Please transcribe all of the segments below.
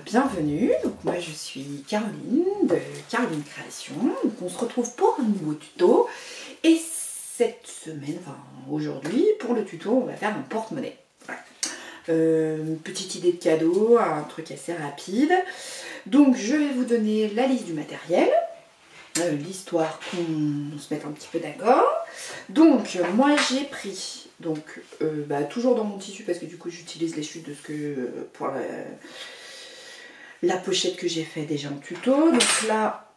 bienvenue, donc moi je suis Caroline de Caroline Création, donc on se retrouve pour un nouveau tuto et cette semaine, enfin aujourd'hui pour le tuto on va faire un porte-monnaie. Voilà. Une petite idée de cadeau, un truc assez rapide, donc je vais vous donner la liste du matériel, l'histoire qu'on se mette un petit peu d'accord. Donc moi j'ai pris donc toujours dans mon tissu parce que du coup j'utilise les chutes de ce que pour la pochette que j'ai fait déjà en tuto. Donc là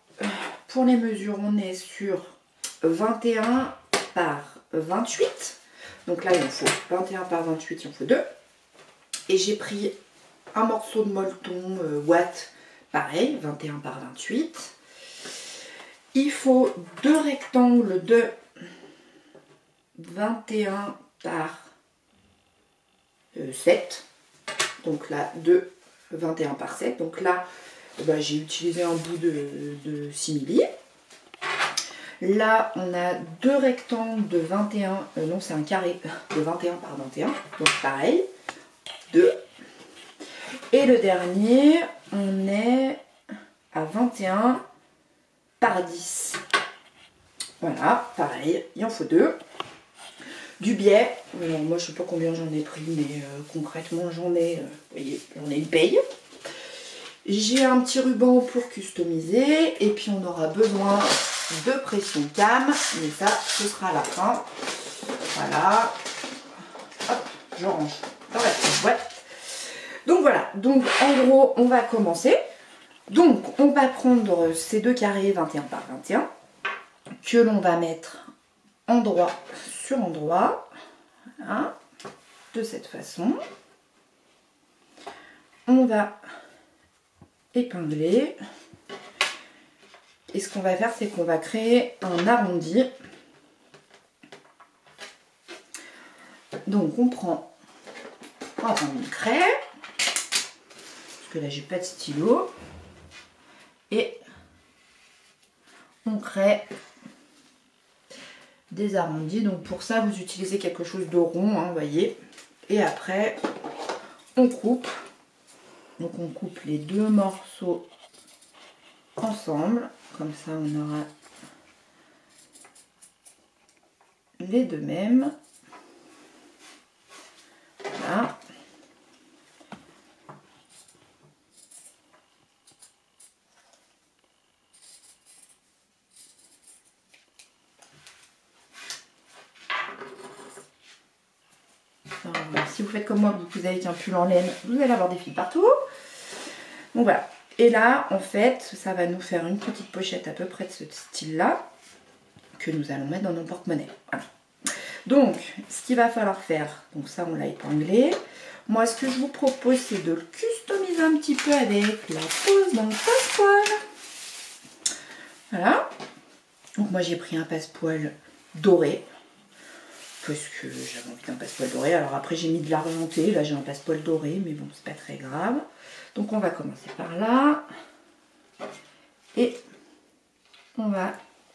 pour les mesures on est sur 21 par 28, donc là il en faut 21 par 28, il en faut 2 et j'ai pris un morceau de molleton Watt, pareil 21 par 28. Il faut 2 rectangles de 21 par 7, donc là 2 21 par 7, donc là j'ai utilisé un bout de simili. Là on a 2 rectangles de 21, non c'est un carré de 21 par 21, donc pareil 2, et le dernier on est à 21 par 10, voilà pareil il en faut 2. Du biais, alors moi je sais pas combien j'en ai pris, mais concrètement j'en ai, vous voyez, j'en ai une paye. J'ai un petit ruban pour customiser, et puis on aura besoin de pression cam, mais ça ce sera à la fin. Voilà, hop, je range dans la petite boîte. Donc voilà, donc en gros on va commencer. Donc on va prendre ces 2 carrés 21 par 21, que l'on va mettre endroit sur endroit, voilà, de cette façon. On va épingler et ce qu'on va faire c'est qu'on va créer un arrondi. Donc on prend une craie, parce que là j'ai pas de stylo, et on crée des arrondis. Donc pour ça vous utilisez quelque chose de rond, hein, vous voyez, et après on coupe. Donc on coupe les 2 morceaux ensemble, comme ça on aura les 2 mêmes. Voilà. Alors, si vous faites comme moi, vous avez un pull en laine, vous allez avoir des fils partout. Donc voilà. Et là, en fait, ça va nous faire une petite pochette à peu près de ce style-là, que nous allons mettre dans nos porte-monnaie. Voilà. Donc, ce qu'il va falloir faire, donc ça on l'a épinglé. Moi, ce que je vous propose, c'est de le customiser un petit peu avec la pose dans le passepoil. Voilà. Donc moi, j'ai pris un passepoil doré, parce que j'avais envie d'un passepoil doré. Alors après j'ai mis de l'argenté, là j'ai un passepoil doré, mais bon c'est pas très grave. Donc on va commencer par là, et on va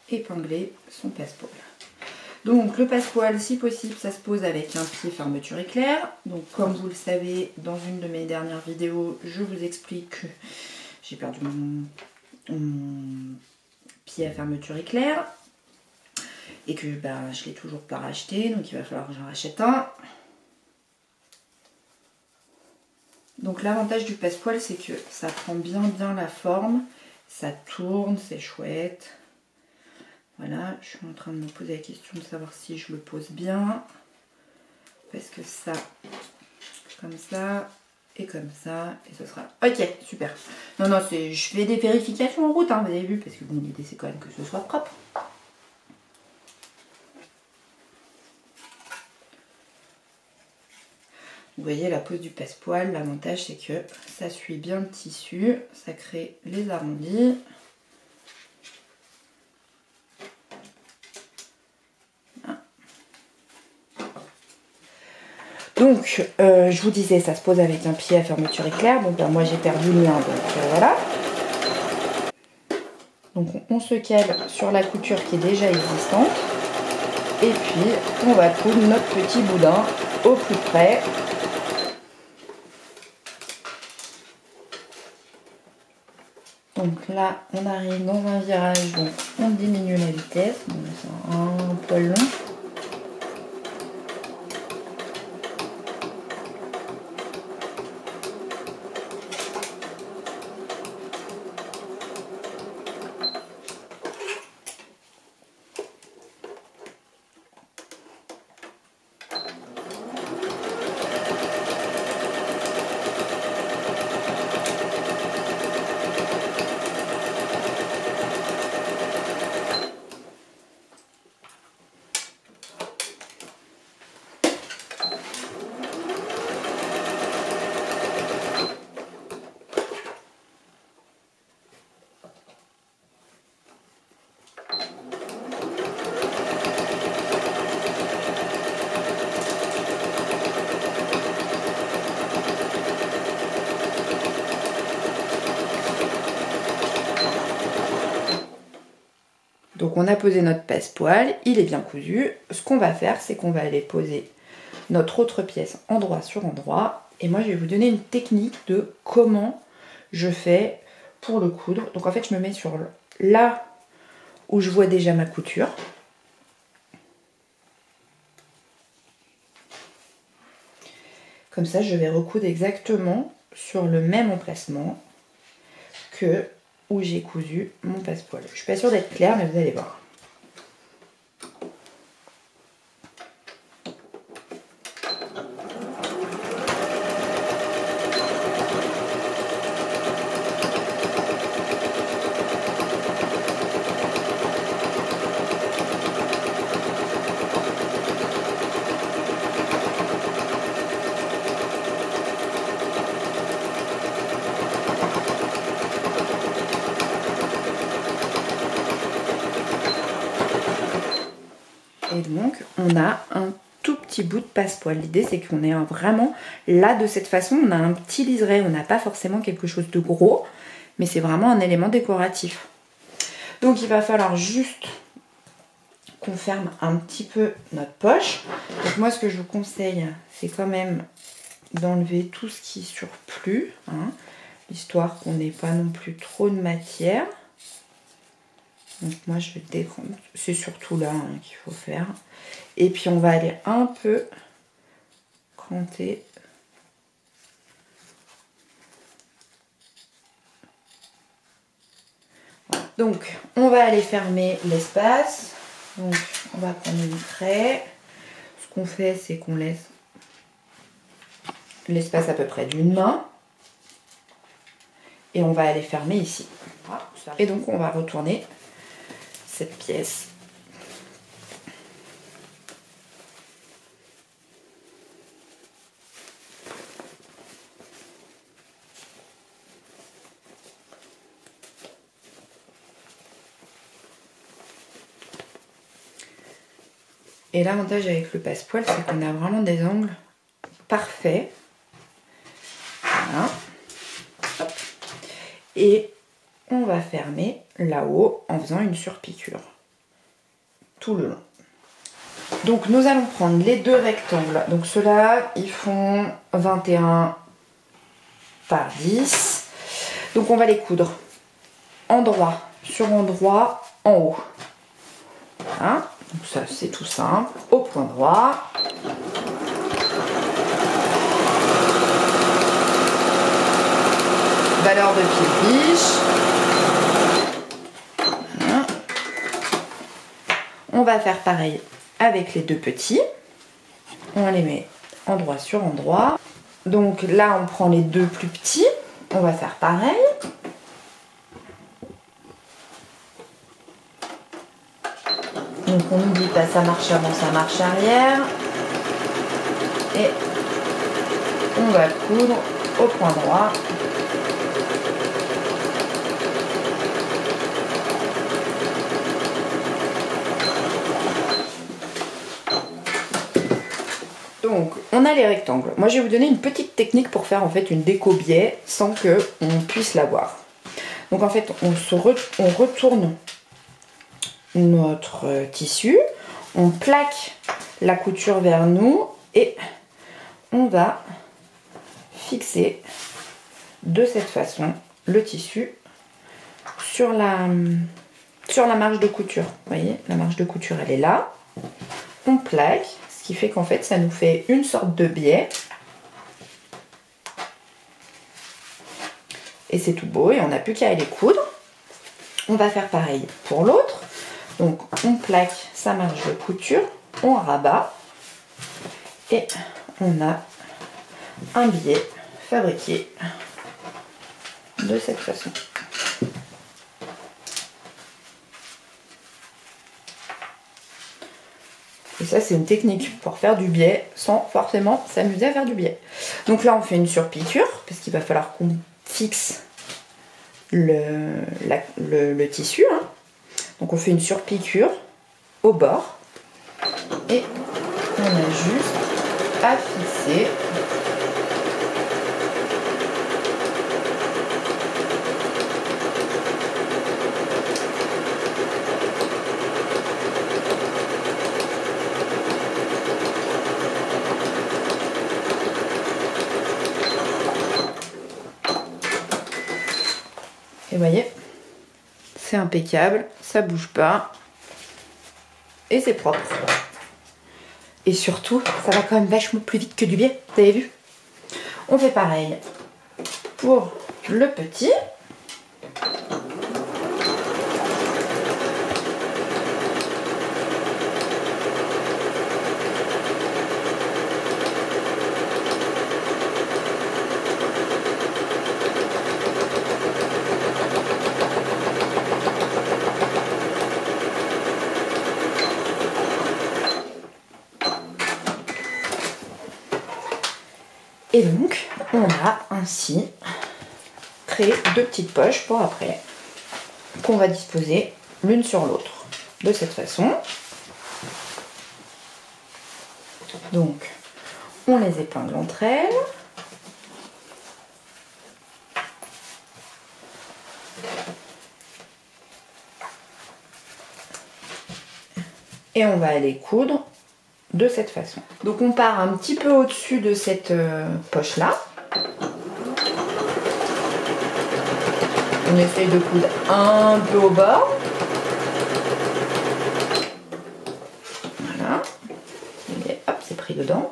épingler son passepoil. Donc le passepoil, si possible, ça se pose avec un pied fermeture éclair. Donc comme vous le savez, dans une de mes dernières vidéos, je vous explique que j'ai perdu mon pied à fermeture éclair. Et que je l'ai toujours pas racheté, donc il va falloir que j'en rachète un. Donc l'avantage du passepoil, c'est que ça prend bien la forme, ça tourne, c'est chouette. Voilà, je suis en train de me poser la question de savoir si je le pose bien, parce que ça, comme ça et comme ça, et ce sera ok, super. Non, je fais des vérifications en route, hein, vous avez vu, parce que bon, l'idée c'est quand même que ce soit propre. Vous voyez la pose du passepoil, l'avantage c'est que ça suit bien le tissu, ça crée les arrondis. Voilà. Donc je vous disais, ça se pose avec un pied à fermeture éclair, donc moi j'ai perdu le mien, donc voilà. Donc on se cale sur la couture qui est déjà existante, et puis on va coudre notre petit boudin au plus près. Donc là, on arrive dans un virage, donc on diminue la vitesse. Bon, c'est un poil long. Donc on a posé notre passepoil, il est bien cousu. Ce qu'on va faire, c'est qu'on va aller poser notre autre pièce endroit sur endroit. Et moi, je vais vous donner une technique de comment je fais pour le coudre. Donc en fait, je me mets sur là où je vois déjà ma couture. Comme ça, je vais recoudre exactement sur le même emplacement que où j'ai cousu mon passepoil. Je suis pas sûre d'être claire, mais vous allez voir. Et donc, on a un tout petit bout de passepoil. L'idée, c'est qu'on est vraiment là de cette façon. On a un petit liseré, on n'a pas forcément quelque chose de gros, mais c'est vraiment un élément décoratif. Donc, il va falloir juste qu'on ferme un petit peu notre poche. Donc, moi, ce que je vous conseille, c'est quand même d'enlever tout ce qui est surplus, hein, histoire qu'on n'ait pas non plus trop de matière. Donc moi je vais décrocher, c'est surtout là hein, qu'il faut faire. Et puis on va aller un peu cranter. Donc on va aller fermer l'espace. Donc on va prendre une craie. Ce qu'on fait, c'est qu'on laisse l'espace à peu près d'une main. Et on va aller fermer ici. Et donc on va retourner cette pièce. Et l'avantage avec le passepoil, c'est qu'on a vraiment des angles parfaits. Voilà. Hop. Et on va fermer là-haut en faisant une surpiqûre tout le long. Donc nous allons prendre les deux rectangles. Donc ceux-là, ils font 21 par 10. Donc on va les coudre endroit sur endroit en haut. Voilà. Donc ça c'est tout simple. Au point droit. Valeur de pied-biche. Voilà. On va faire pareil avec les deux petits. On les met endroit sur endroit. Donc là on prend les deux plus petits. On va faire pareil. Donc on n'oublie pas ça marche avant, ça marche arrière. Et on va coudre au point droit. Donc on a les rectangles. Moi je vais vous donner une petite technique pour faire en fait une déco biais sans que on puisse la voir. Donc en fait on retourne notre tissu, on plaque la couture vers nous et on va fixer de cette façon le tissu sur la marge de couture. Vous voyez, la marge de couture, elle est là. On plaque, ce qui fait qu'en fait, ça nous fait une sorte de biais. Et c'est tout beau, et on n'a plus qu'à aller coudre. On va faire pareil pour l'autre. Donc, on plaque sa marge de couture, on rabat, et on a un biais fabriqué de cette façon. Et ça, c'est une technique pour faire du biais sans forcément s'amuser à faire du biais. Donc là, on fait une surpiqûre parce qu'il va falloir qu'on fixe le tissu. Hein. Donc on fait une surpiqûre au bord et on a juste à fixer. Et vous voyez, c'est impeccable, ça bouge pas et c'est propre. Et surtout, ça va quand même vachement plus vite que du biais, vous avez vu? On fait pareil pour le petit. Et donc, on a ainsi créé deux petites poches pour après, qu'on va disposer l'une sur l'autre, de cette façon. Donc, on les épingle entre elles. Et on va aller coudre de cette façon. Donc on part un petit peu au-dessus de cette poche là. On essaye de coudre un peu au bord. Voilà. Et hop, c'est pris dedans.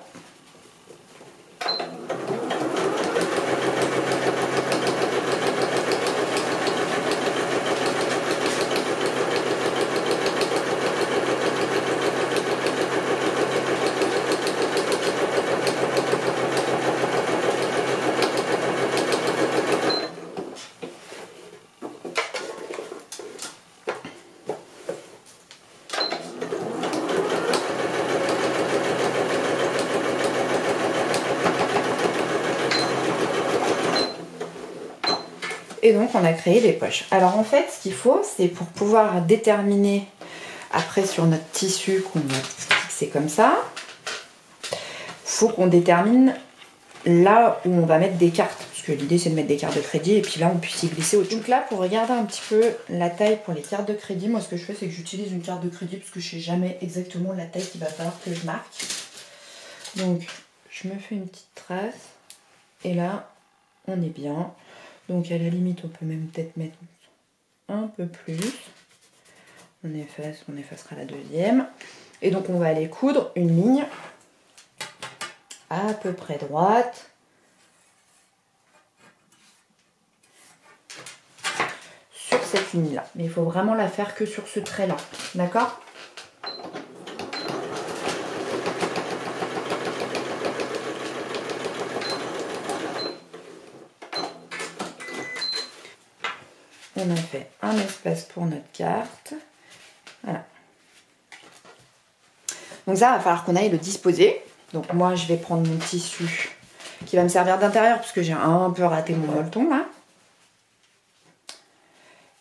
Et donc on a créé des poches. Alors en fait, ce qu'il faut, c'est pour pouvoir déterminer après sur notre tissu qu'on va fixer comme ça, faut qu'on détermine là où on va mettre des cartes. Parce que l'idée c'est de mettre des cartes de crédit et puis là on puisse y glisser au-dessus. Donc là, pour regarder un petit peu la taille pour les cartes de crédit, moi ce que je fais c'est que j'utilise une carte de crédit parce que je sais jamais exactement la taille qu'il va falloir que je marque. Donc je me fais une petite trace et là on est bien. Donc à la limite on peut même peut-être mettre un peu plus. On effacera la deuxième. Et donc on va aller coudre une ligne à peu près droite. Sur cette ligne là. Mais il faut vraiment la faire que sur ce trait là. D'accord ? On a fait un espace pour notre carte. Voilà. Donc ça, il va falloir qu'on aille le disposer. Donc moi, je vais prendre mon tissu qui va me servir d'intérieur parce que j'ai un peu raté mon molleton là.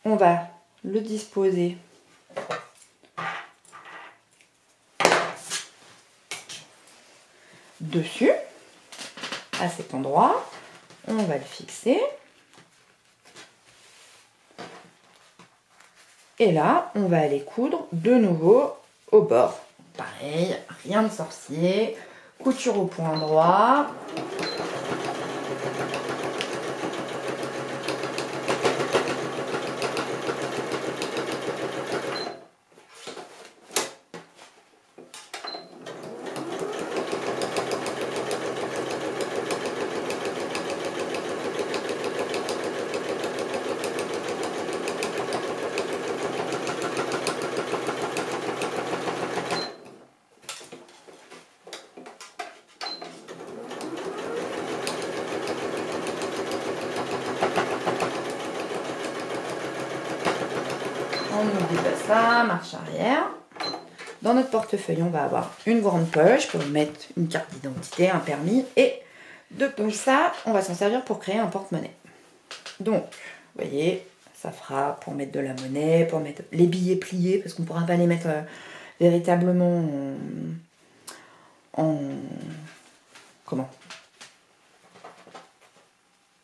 On va le disposer dessus, à cet endroit. On va le fixer. Et là, on va aller coudre de nouveau au bord. Pareil, rien de sorcier. Couture au point droit. on n'oublie pas ça, marche arrière. Dans notre portefeuille, on va avoir une grande poche pour mettre une carte d'identité, un permis et donc ça, on va s'en servir pour créer un porte-monnaie. Donc, vous voyez, ça fera pour mettre de la monnaie, pour mettre les billets pliés, parce qu'on ne pourra pas les mettre véritablement en... Comment?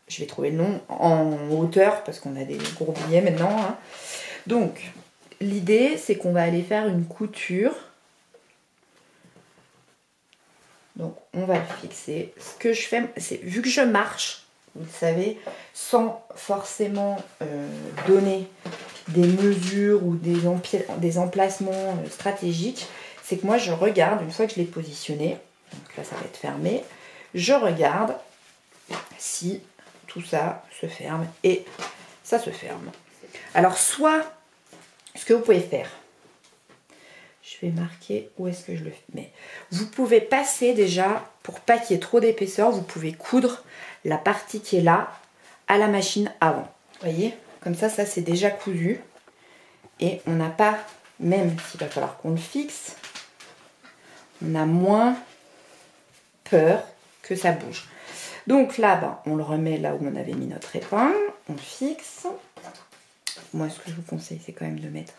Je vais trouver le nom, en hauteur, parce qu'on a des gros billets maintenant. Hein. Donc, l'idée, c'est qu'on va aller faire une couture. Donc, on va le fixer. Ce que je fais, c'est, vu que je marche, vous le savez, sans forcément donner des mesures ou des emplacements stratégiques, c'est que moi, je regarde, une fois que je l'ai positionné, donc là, ça va être fermé, je regarde si tout ça se ferme et ça se ferme. Alors, soit, ce que vous pouvez faire, je vais marquer où est-ce que je le mets. Vous pouvez passer déjà, pour pas qu'il y ait trop d'épaisseur, vous pouvez coudre la partie qui est là à la machine avant. Vous voyez, comme ça c'est déjà cousu. Et on n'a pas, même s'il va falloir qu'on le fixe, on a moins peur que ça bouge. Donc là, on le remet là où on avait mis notre épingle, on le fixe. Moi, ce que je vous conseille, c'est quand même de mettre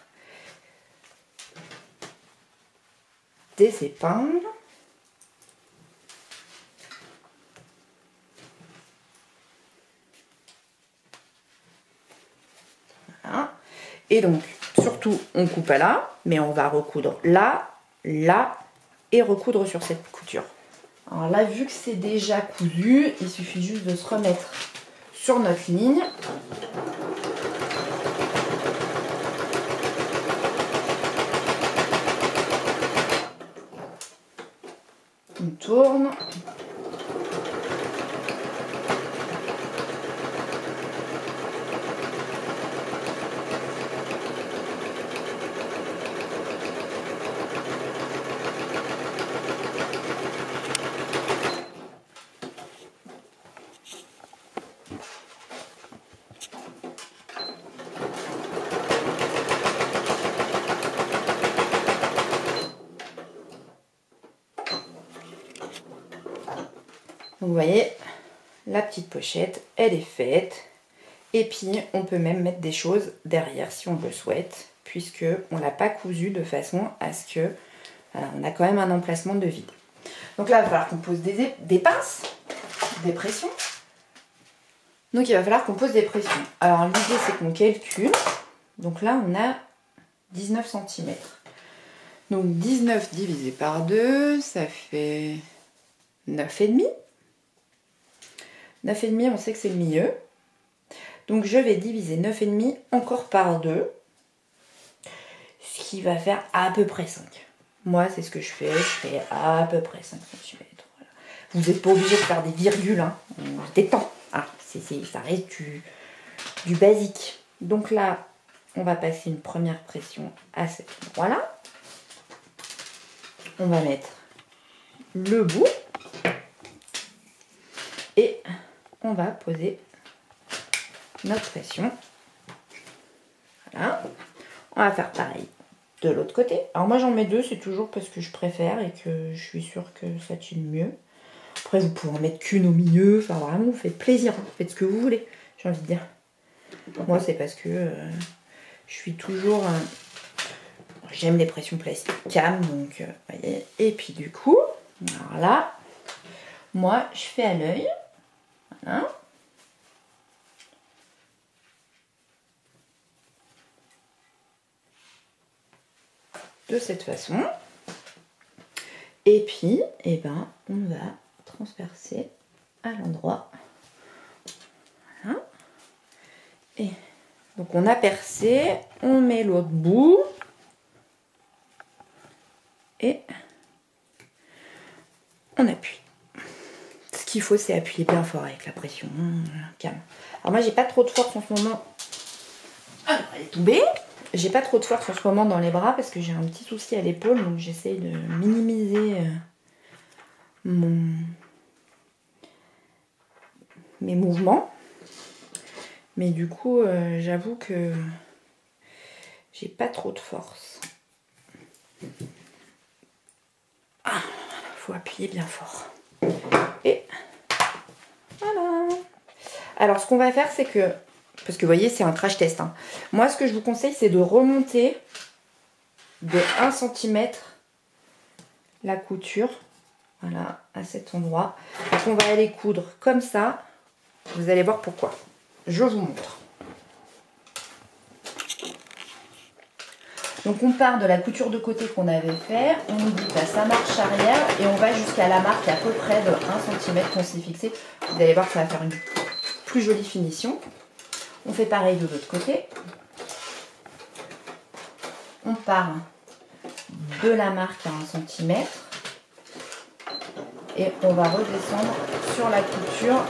des épingles. Voilà. Et donc, surtout, on coupe à là, mais on va recoudre là, là, et recoudre sur cette couture. Alors là, vu que c'est déjà cousu, il suffit juste de se remettre sur notre ligne. On tourne. Donc vous voyez, la petite pochette, elle est faite. Et puis, on peut même mettre des choses derrière si on le souhaite, puisque on ne l'a pas cousu de façon à ce que on a quand même un emplacement de vide. Donc là, il va falloir qu'on pose des pinces, des pressions. Donc il va falloir qu'on pose des pressions. Alors l'idée, c'est qu'on calcule. Donc là, on a 19 cm. Donc 19 divisé par 2, ça fait 9,5. 9,5, on sait que c'est le milieu. Donc je vais diviser 9,5 encore par 2. Ce qui va faire à peu près 5. Moi, c'est ce que je fais à peu près 5 cm. Voilà. Vous n'êtes pas obligé de faire des virgules. Hein. On se détend. Ah, ça reste du basique. Donc là, on va passer une première pression à cet endroit-là. On va mettre le bout. Et on va poser notre pression. Voilà. On va faire pareil de l'autre côté. Alors moi j'en mets 2, c'est toujours parce que je préfère et que je suis sûre que ça tient mieux. Après vous pouvez en mettre qu'une au milieu. Enfin vraiment, vous faites plaisir. Vous faites ce que vous voulez, j'ai envie de dire. Moi c'est parce que je suis toujours... j'aime les pressions plastiques cam, donc voyez. Et puis du coup, alors là, moi je fais à l'œil. Voilà. De cette façon. Et puis, on va transpercer à l'endroit. Voilà. Et donc on a percé, on met l'autre bout. Et on appuie. Ce qu'il faut, c'est appuyer bien fort avec la pression. Calme. Alors moi, j'ai pas trop de force en ce moment. Alors, elle est tombée. J'ai pas trop de force en ce moment dans les bras parce que j'ai un petit souci à l'épaule, donc j'essaye de minimiser mes mouvements. Mais du coup, j'avoue que j'ai pas trop de force. Ah, faut appuyer bien fort. Et voilà. Alors ce qu'on va faire, c'est que, parce que vous voyez, c'est un crash test, hein. Moi, ce que je vous conseille, c'est de remonter de 1 cm la couture. Voilà, à cet endroit. Donc on va aller coudre comme ça. Vous allez voir pourquoi. Je vous montre. Donc on part de la couture de côté qu'on avait fait, on dit à sa marche arrière et on va jusqu'à la marque à peu près de 1 cm qu'on s'est fixé. Vous allez voir que ça va faire une plus jolie finition. On fait pareil de l'autre côté. On part de la marque à 1 cm et on va redescendre sur la couture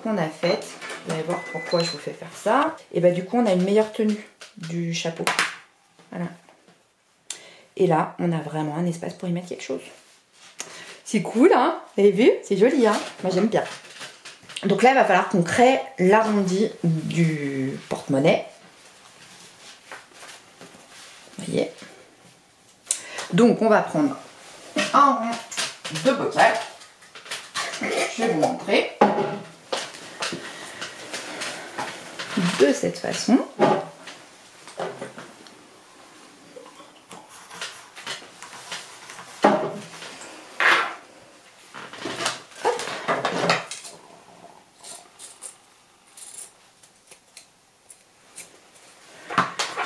qu'on a faite. Vous allez voir pourquoi je vous fais faire ça. Et bah du coup on a une meilleure tenue du chapeau. Voilà. Et là on a vraiment un espace pour y mettre quelque chose. C'est cool, hein? Vous avez vu? C'est joli, hein? Moi j'aime bien. Donc là il va falloir qu'on crée l'arrondi du porte-monnaie. Vous voyez? Donc on va prendre un rond de bocal. Je vais vous montrer. De cette façon.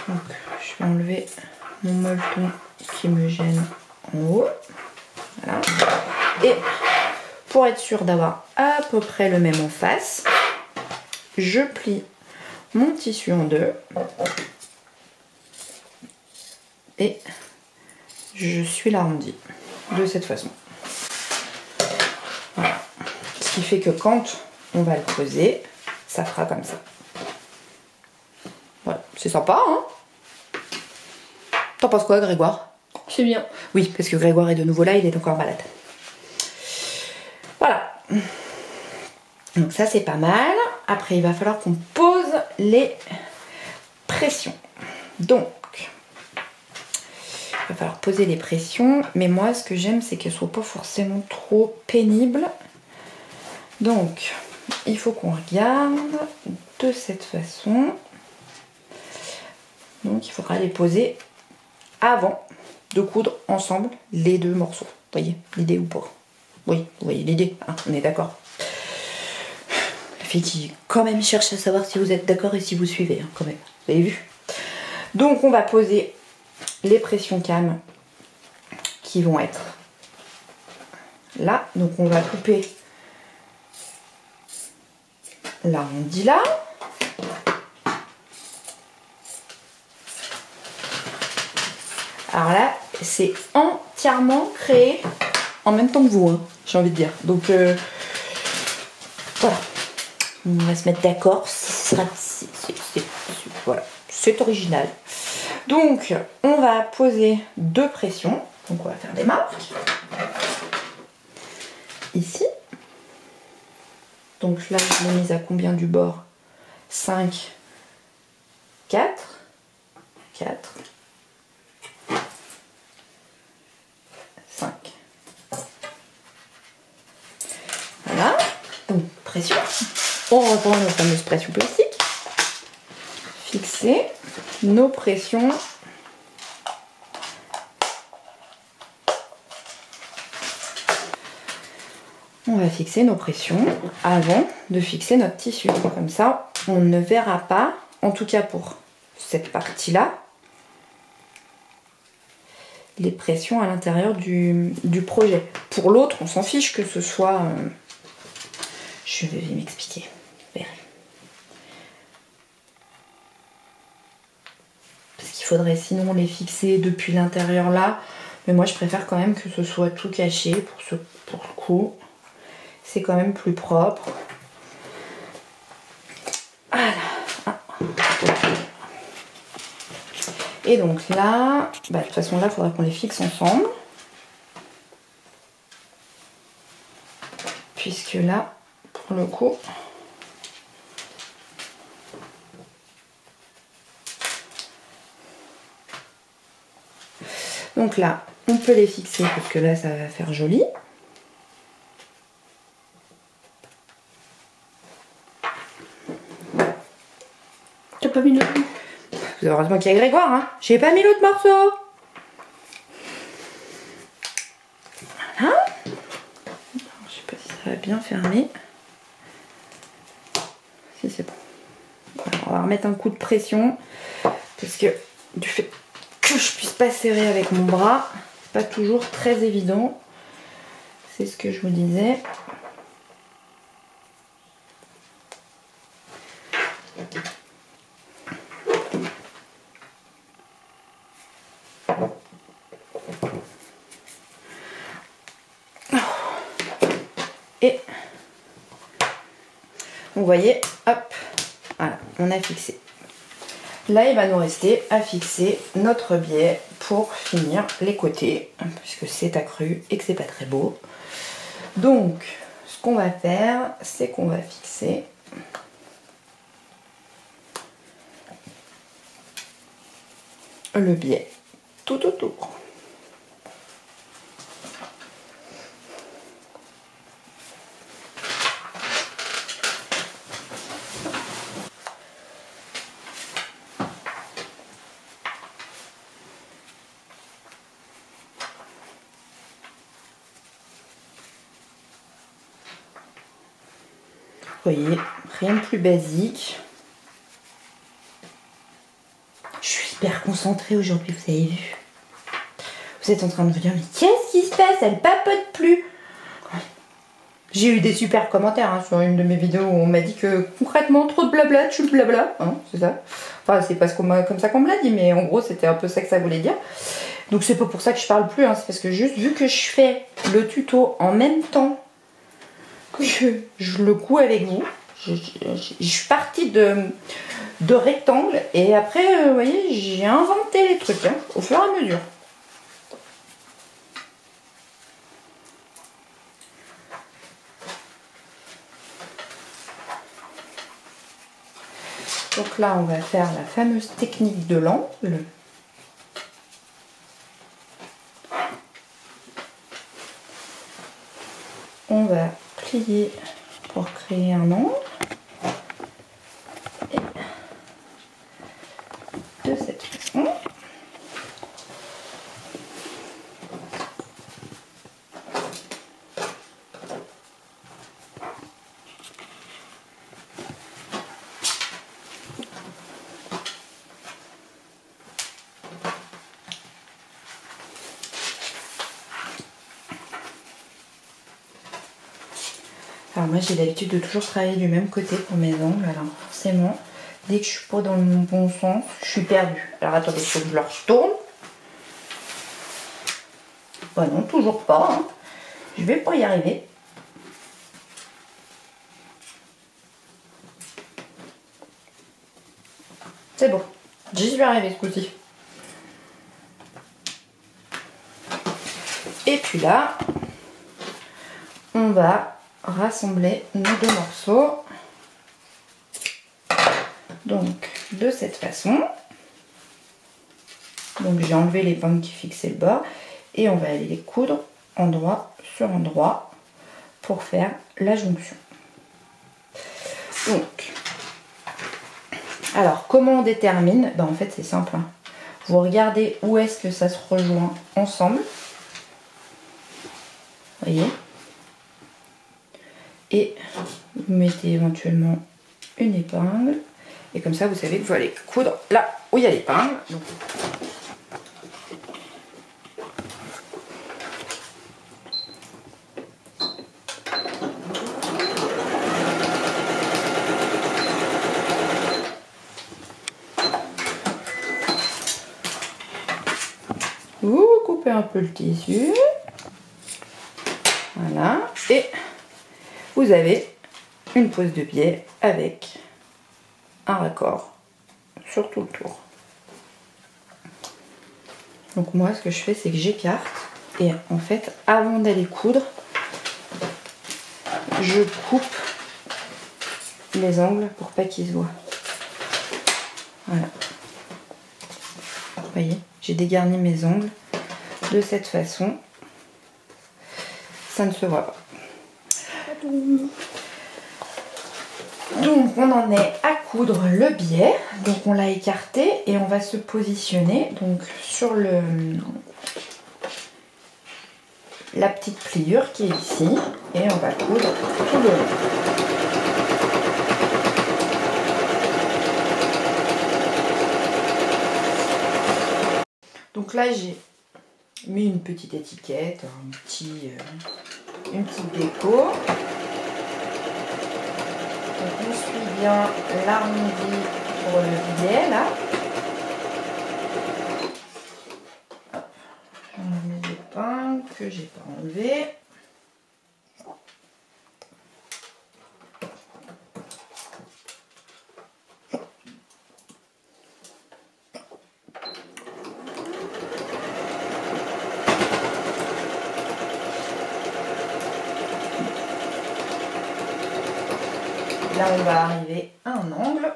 Donc, je vais enlever mon molleton qui me gêne en haut. Voilà. Et pour être sûr d'avoir à peu près le même en face, je plie mon tissu en deux et je suis l'arrondi de cette façon. Voilà. Ce qui fait que quand on va le creuser, ça fera comme ça. Voilà, c'est sympa, hein? T'en penses quoi, Grégoire? C'est bien. Oui, parce que Grégoire est de nouveau là, il est encore malade. Voilà. Donc ça, c'est pas mal. Après, il va falloir qu'on pose les pressions. Donc, il va falloir poser les pressions. Mais moi, ce que j'aime, c'est qu'elles ne soient pas forcément trop pénibles. Donc, il faut qu'on regarde de cette façon. Donc, il faudra les poser avant de coudre ensemble les deux morceaux. Vous voyez l'idée ou pas? Oui, vous voyez l'idée, hein, on est d'accord. La fille qui quand même cherche à savoir si vous êtes d'accord et si vous suivez, hein, quand même. Vous avez vu? Donc on va poser les pressions cam qui vont être là. Donc on va couper l'arrondi là. Alors là, c'est entièrement créé en même temps que vous, hein, j'ai envie de dire. Donc voilà, on va se mettre d'accord. Voilà, c'est original. Donc on va poser deux pressions. Donc on va faire des marques ici. Donc là, je l'ai mise à combien du bord? 5, 4, 4. 5. Voilà, donc pression. On reprend nos fameuses pressions plastiques. Fixer nos pressions. On va fixer nos pressions avant de fixer notre tissu. Comme ça, on ne verra pas, en tout cas pour cette partie-là, les pressions à l'intérieur du projet. Pour l'autre, on s'en fiche que ce soit... Je vais m'expliquer. Parce qu'il faudrait sinon les fixer depuis l'intérieur là. Mais moi, je préfère quand même que ce soit tout caché pour le coup. C'est quand même plus propre. Voilà. Et donc là, de toute façon là, il faudra qu'on les fixe ensemble. Puisque là, pour le coup, Donc là, on peut les fixer parce que là, ça va faire joli. T'as pas mis l'autre? Heureusement qu'il y a Grégoire, hein. J'ai pas mis l'autre morceau. Voilà. Je sais pas si ça va bien fermer. Si c'est bon. Voilà, on va remettre un coup de pression parce que du fait que je puisse pas serrer avec mon bras, c'est pas toujours très évident. C'est ce que je vous disais. Et vous voyez, hop, voilà, on a fixé. Là, il va nous rester à fixer notre biais pour finir les côtés, puisque c'est accru et que c'est pas très beau. Donc, ce qu'on va faire, c'est qu'on va fixer le biais tout autour. Vous voyez, rien de plus basique. Je suis hyper concentrée aujourd'hui, vous avez vu. Vous êtes en train de vous dire, mais qu'est-ce qui se passe? Elle papote plus. J'ai eu des super commentaires hein, sur une de mes vidéos où on m'a dit que concrètement, trop de blabla, tu le blabla. Hein, c'est ça. Enfin, c'est pas comme ça qu'on me l'a dit, mais en gros, c'était un peu ça que ça voulait dire. Donc, c'est pas pour ça que je parle plus. Hein, c'est parce que juste vu que je fais le tuto en même temps que je le couds avec vous, je suis partie de rectangles et après, vous voyez, j'ai inventé les trucs hein, au fur et à mesure. Donc là, on va faire la fameuse technique de l'angle. On va plier pour créer un angle. Et de cette façon. Alors moi j'ai l'habitude de toujours travailler du même côté pour mes ongles, alors forcément dès que je suis pas dans le bon sens, je suis perdue. Alors attendez, il faut que je le retourne. Bah non, toujours pas, hein. Je vais pas y arriver. C'est bon, j'y suis arrivée ce coup-ci. Et puis là, on va rassembler nos deux morceaux. Donc, de cette façon. Donc, j'ai enlevé l'épingle qui fixait le bas. Et on va aller les coudre endroit sur endroit pour faire la jonction. Donc, alors, comment on détermine? Ben, en fait, c'est simple. Hein. Vous regardez où est-ce que ça se rejoint ensemble. Vous voyez? Et vous mettez éventuellement une épingle. Et comme ça, vous savez que vous allez coudre là où il y a l'épingle. Vous coupez un peu le tissu. Voilà. Et vous avez une pose de biais avec un raccord sur tout le tour. Donc moi, ce que je fais, c'est que j'écarte. Et en fait, avant d'aller coudre, je coupe les angles pour pas qu'ils se voient. Voilà. Vous voyez, j'ai dégarni mes ongles de cette façon, ça ne se voit pas. Donc on en est à coudre le biais, donc on l'a écarté et on va se positionner donc sur la petite pliure qui est ici et on va coudre tout le long. Donc là j'ai mis une petite étiquette, une petite déco. Donc on suit bien l'arrondi pour le biais là. J'enlève mes épingles que j'ai pas enlevées. Là on va arriver à un angle.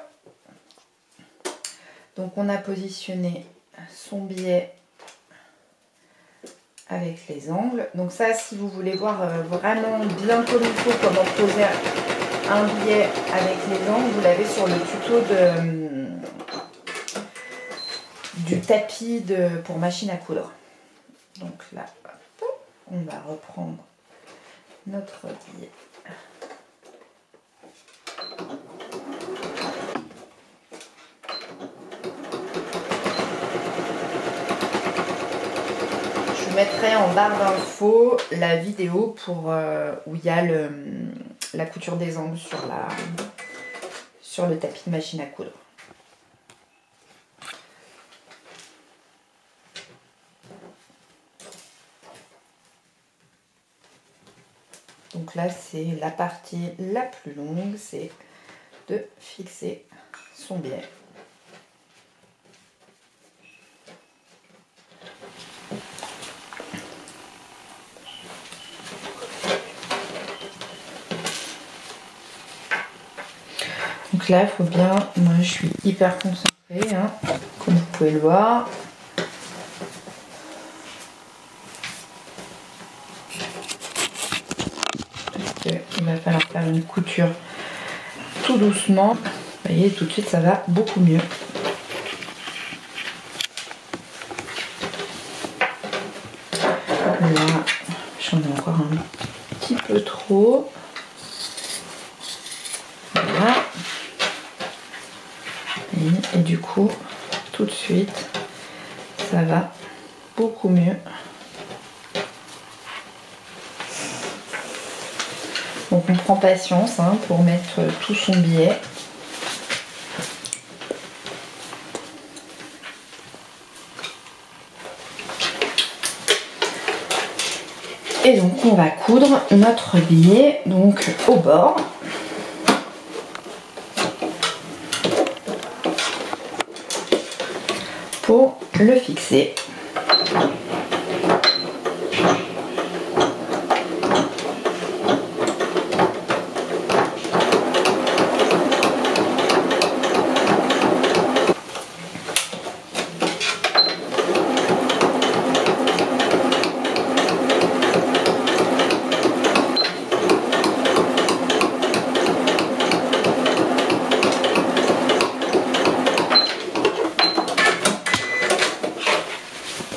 Donc on a positionné son biais avec les angles. Donc ça, si vous voulez voir vraiment bien comme il faut comment poser un biais avec les angles, vous l'avez sur le tuto du tapis pour machine à coudre. Donc là, hop, on va reprendre notre biais. Je mettrai en barre d'infos la vidéo pour où il y a la couture des angles sur le tapis de machine à coudre. Donc là, c'est la partie la plus longue, c'est de fixer son biais. Donc là, il faut bien, moi je suis hyper concentrée, hein, comme vous pouvez le voir. Il va falloir faire une couture tout doucement. Vous voyez, tout de suite, ça va beaucoup mieux. Là, j'en ai encore un petit peu trop. Voilà. Et du coup, tout de suite, ça va beaucoup mieux. Donc on prend patience hein, pour mettre tout son biais. Et donc on va coudre notre biais donc au bord. Pour le fixer.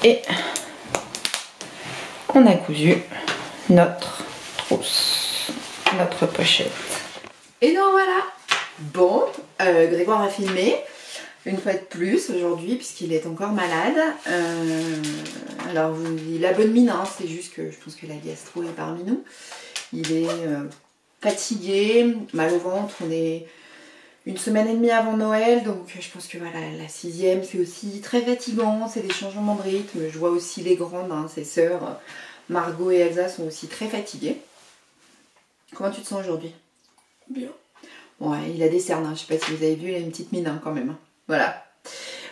Et on a cousu notre trousse, notre pochette. Et donc voilà. Bon, Grégoire a filmé une fois de plus aujourd'hui puisqu'il est encore malade. Alors il a bonne mine, hein, c'est juste que je pense que la gastro est parmi nous. Il est fatigué, mal au ventre, on est une semaine et demie avant Noël, donc je pense que voilà, la 6e c'est aussi très fatigant, c'est des changements de rythme. Je vois aussi les grandes, hein, ses sœurs, Margot et Elsa sont aussi très fatiguées. Comment tu te sens aujourd'hui? Bien. Ouais, il a des cernes, hein, je sais pas si vous avez vu, il a une petite mine hein, quand même. Voilà.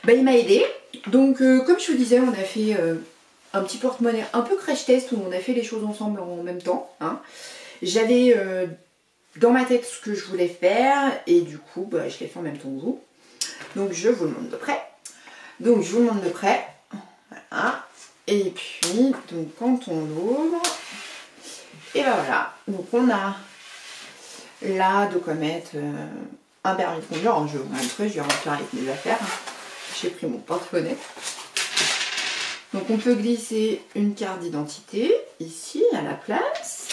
Bah, il m'a aidé. Donc comme je vous disais, on a fait un petit porte-monnaie un peu crash test où on a fait les choses ensemble en même temps. Hein. J'avais dans ma tête ce que je voulais faire et du coup bah, je l'ai fait en même temps que vous. Donc je vous le montre de près. Voilà. Et puis, donc quand on l'ouvre, et ben voilà. Donc on a là de quoi mettre un permis de conduire. Alors, je vais vous montrer, je vais remplir avec mes affaires. J'ai pris mon porte-monnaie. Donc on peut glisser une carte d'identité ici à la place.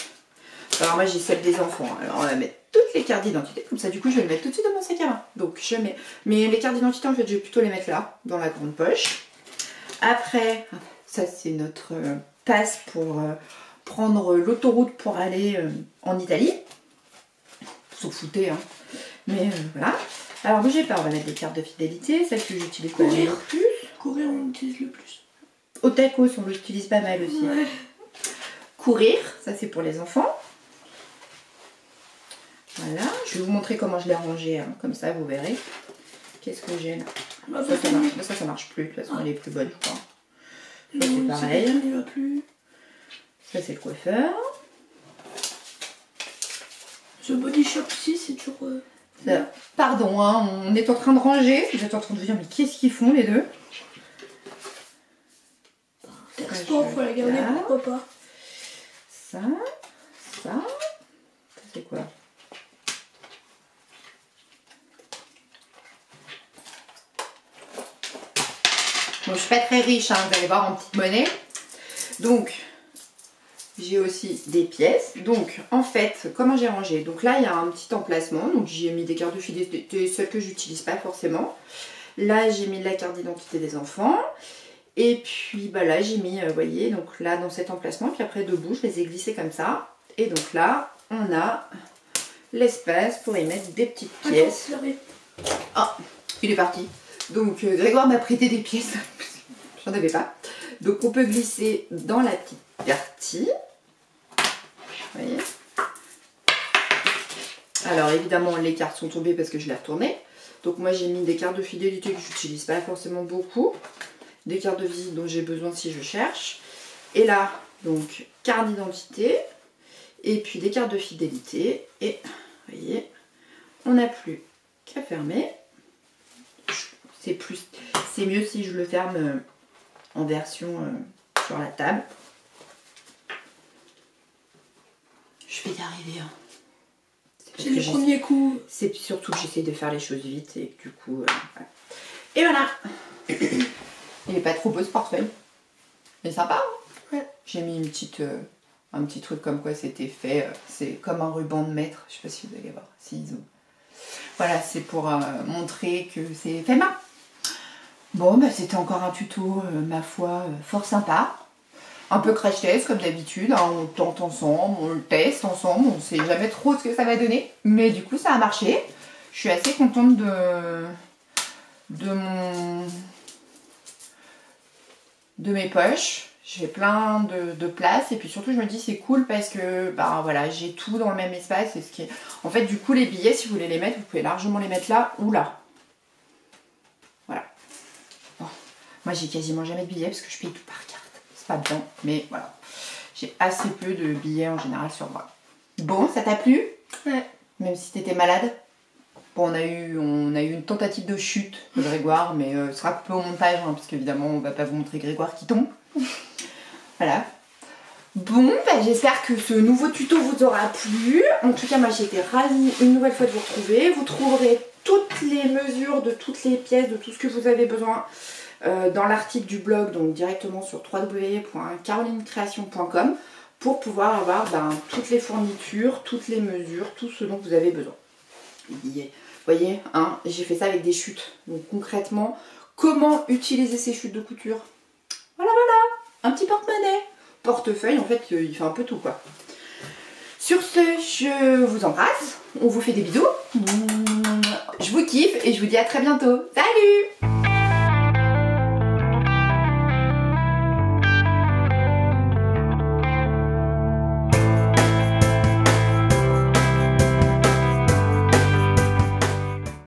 Alors moi j'ai celle des enfants. Alors on va mettre toutes les cartes d'identité. Comme ça du coup je vais le mettre tout de suite dans mon sac à main. Donc je mets. Mais les cartes d'identité en fait je vais plutôt les mettre là, dans la grande poche. Après, ça c'est notre passe pour prendre l'autoroute pour aller en Italie. S'en foutez hein. Mais voilà. Alors bougez pas, on va mettre des cartes de fidélité, celles que j'utilise pas le plus. Courir on utilise le plus. Au tacos, on l'utilise pas mal aussi. Ouais. Courir, ça c'est pour les enfants. Voilà, je vais vous montrer comment je l'ai rangé, hein. Comme ça vous verrez. Qu'est-ce que j'ai là ça marche plus, de toute façon elle est plus bonne je crois. Ça c'est pareil. Ça c'est le coiffeur. Ce body shop ici c'est toujours... Ça, pardon, hein, on est en train de ranger. Vous êtes en train de vous dire mais qu'est-ce qu'ils font les deux? Sport, faut la garder, pourquoi pas. Ça c'est quoi? Bon, je suis pas très riche, hein, vous allez voir en petite monnaie. Donc, j'ai aussi des pièces. Donc, en fait, comment j'ai rangé? Donc là, il y a un petit emplacement. Donc, j'y ai mis des cartes de fidélité, celles que j'utilise pas forcément. Là, j'ai mis la carte d'identité des enfants. Et puis bah là j'ai mis, vous voyez, donc là dans cet emplacement, puis après debout, je les ai glissés comme ça. Et donc là, on a l'espace pour y mettre des petites pièces. Ah, il est parti. Donc Grégoire m'a prêté des pièces, j'en avais pas. Donc on peut glisser dans la petite partie. Vous voyez. Alors évidemment les cartes sont tombées parce que je l'ai retourné. Donc moi j'ai mis des cartes de fidélité que j'utilise pas forcément beaucoup. Des cartes de visite dont j'ai besoin si je cherche. Et là, donc, carte d'identité. Et puis des cartes de fidélité. Et, vous voyez, on n'a plus qu'à fermer. C'est mieux si je le ferme en version sur la table. Je vais y arriver. Hein. C'est le premier coup. C'est surtout que j'essaie de faire les choses vite. Et du coup, voilà. Et voilà. Il n'est pas trop beau ce portefeuille. Il est sympa, hein. Ouais. J'ai mis une petite, un petit truc comme quoi c'était fait. C'est comme un ruban de maître. Je sais pas si vous allez voir. Si ils ont... Voilà, c'est pour montrer que c'est fait main. Bon, bah c'était encore un tuto, ma foi, fort sympa. Un peu crash test comme d'habitude. Hein. On tente ensemble, on le teste ensemble. On ne sait jamais trop ce que ça va donner. Mais du coup, ça a marché. Je suis assez contente de mes poches. J'ai plein de place et puis surtout je me dis c'est cool parce que bah voilà, j'ai tout dans le même espace. Et ce qui est... En fait du coup les billets, si vous voulez les mettre, vous pouvez largement les mettre là ou là. Voilà. Bon. Moi j'ai quasiment jamais de billets parce que je paye tout par carte. C'est pas bien, mais voilà. J'ai assez peu de billets en général sur moi. Bon, ça t'a plu? Ouais. Même si t'étais malade? Bon, on a eu une tentative de chute de Grégoire, mais ce sera coupé au montage, hein, parce qu'évidemment, on va pas vous montrer Grégoire qui tombe. Voilà. Bon, bah, j'espère que ce nouveau tuto vous aura plu. En tout cas, moi, j'ai été ravie une nouvelle fois de vous retrouver. Vous trouverez toutes les mesures de toutes les pièces, de tout ce que vous avez besoin dans l'article du blog, donc directement sur www.carolinecreation.com pour pouvoir avoir toutes les fournitures, toutes les mesures, tout ce dont vous avez besoin. Vous voyez, hein, j'ai fait ça avec des chutes. Donc concrètement, comment utiliser ces chutes de couture? Voilà, un petit porte-monnaie. Portefeuille, en fait, il fait un peu tout, quoi. Sur ce, je vous embrasse. On vous fait des bisous. Je vous kiffe et je vous dis à très bientôt. Salut!